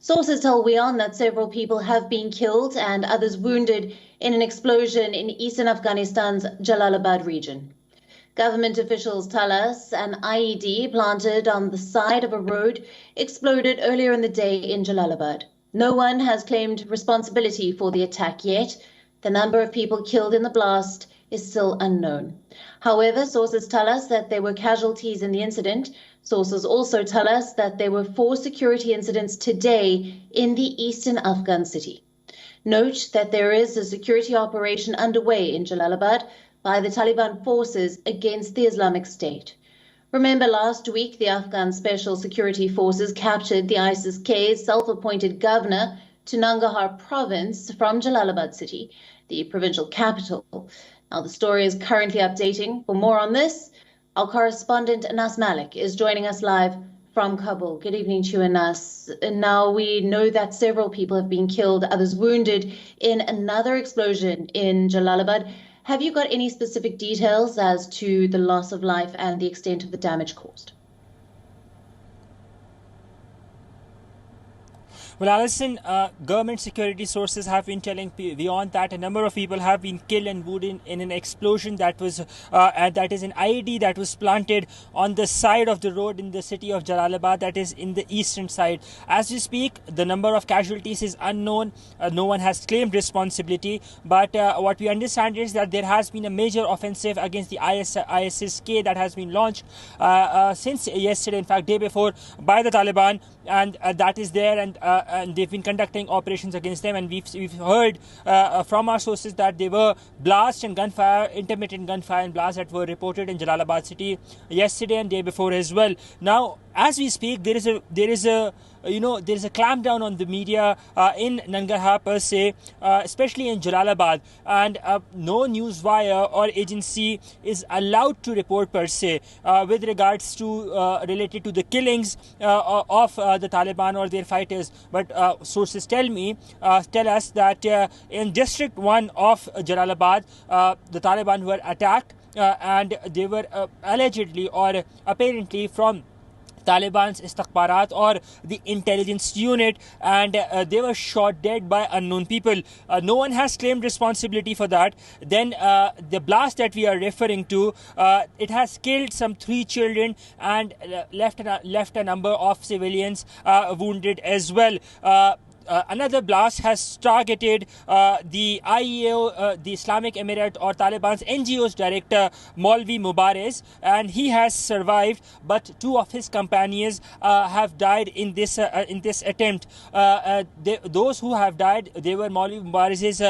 Sources tell WION that several people have been killed and others wounded in an explosion in eastern Afghanistan's Jalalabad region. Government officials tell us an IED planted on the side of a road exploded earlier in the day in Jalalabad. No one has claimed responsibility for the attack yet. The number of people killed in the blast is still unknown. However, sources tell us that there were casualties in the incident. Sources also tell us that there were 4 security incidents today in the eastern Afghan city. Note that there is a security operation underway in Jalalabad by the Taliban forces against the Islamic State. Remember, last week the Afghan Special Security Forces captured the ISIS-K's self-appointed governor to Nangarhar province from Jalalabad city, the provincial capital. Now the story is currently updating. For more on this, our correspondent Anas Mallick is joining us live from Kabul. Good evening to you, Anas. Now we know that several people have been killed, others wounded in another explosion in Jalalabad. Have you got any specific details as to the loss of life and the extent of the damage caused? Well, Alison, government security sources have been telling WION that a number of people have been killed and wounded in an explosion that was, that is an IED that was planted on the side of the road in the city of Jalalabad, that is in the eastern side. As we speak, the number of casualties is unknown. No one has claimed responsibility. But what we understand is that there has been a major offensive against the ISIS-K that has been launched since yesterday, in fact, day before, by the Taliban, and that is there, and they've been conducting operations against them, and we've heard from our sources that there were blasts and gunfire, intermittent gunfire and blasts that were reported in Jalalabad city yesterday and day before as well. Now, as we speak, there is a clampdown on the media in Nangarhar per se, especially in Jalalabad, and no news wire or agency is allowed to report per se with regards to related to the killings of the Taliban or their fighters. But sources tell us that in District 1 of Jalalabad, the Taliban were attacked and they were allegedly or apparently from Taliban's istikhbarat or the intelligence unit, and they were shot dead by unknown people. No one has claimed responsibility for that. Then the blast that we are referring to, it has killed some 3 children and left a number of civilians wounded as well. Another blast has targeted the IEO, the Islamic Emirate or Taliban's NGO's director, Maulvi Mubarez, and he has survived, but 2 of his companions have died in this attempt. Those who have died, they were Maulvi Mubarez's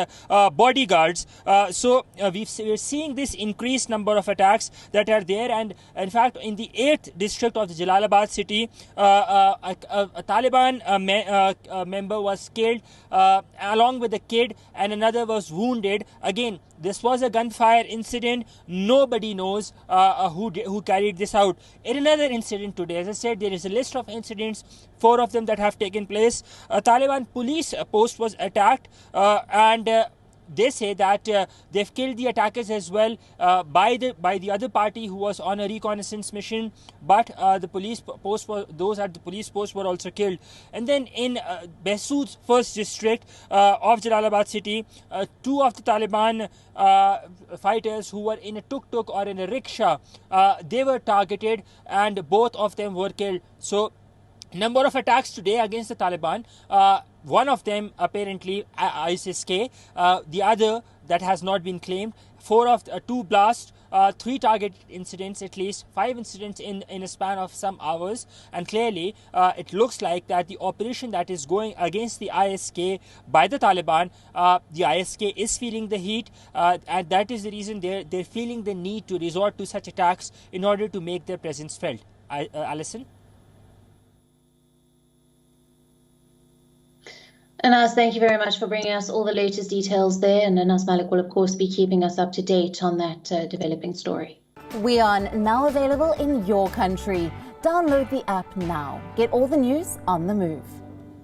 bodyguards. So we're seeing this increased number of attacks that are there, and in fact, in the 8th district of the Jalalabad city, a Taliban member was killed along with a kid, and another was wounded. Again, this was a gunfire incident. Nobody knows who carried this out. In another incident today, as I said, there is a list of incidents, 4 of them that have taken place. A Taliban police post was attacked, and they say that they've killed the attackers as well by the other party who was on a reconnaissance mission, but the police post those at the police post were also killed. And then in Behsood's 1st district of Jalalabad city, 2 of the Taliban fighters who were in a tuk-tuk or in a rickshaw, they were targeted and both of them were killed. So number of attacks today against the Taliban. One of them apparently ISIS-K, the other that has not been claimed. 2 blasts, 3 target incidents, at least 5 incidents in a span of some hours. And clearly, it looks like that the operation that is going against the ISK by the Taliban, the ISK is feeling the heat, and that is the reason they're feeling the need to resort to such attacks in order to make their presence felt. Alison? Anas, thank you very much for bringing us all the latest details there. And Anas Mallick will, of course, be keeping us up to date on that developing story. WION, now available in your country. Download the app now. Get all the news on the move.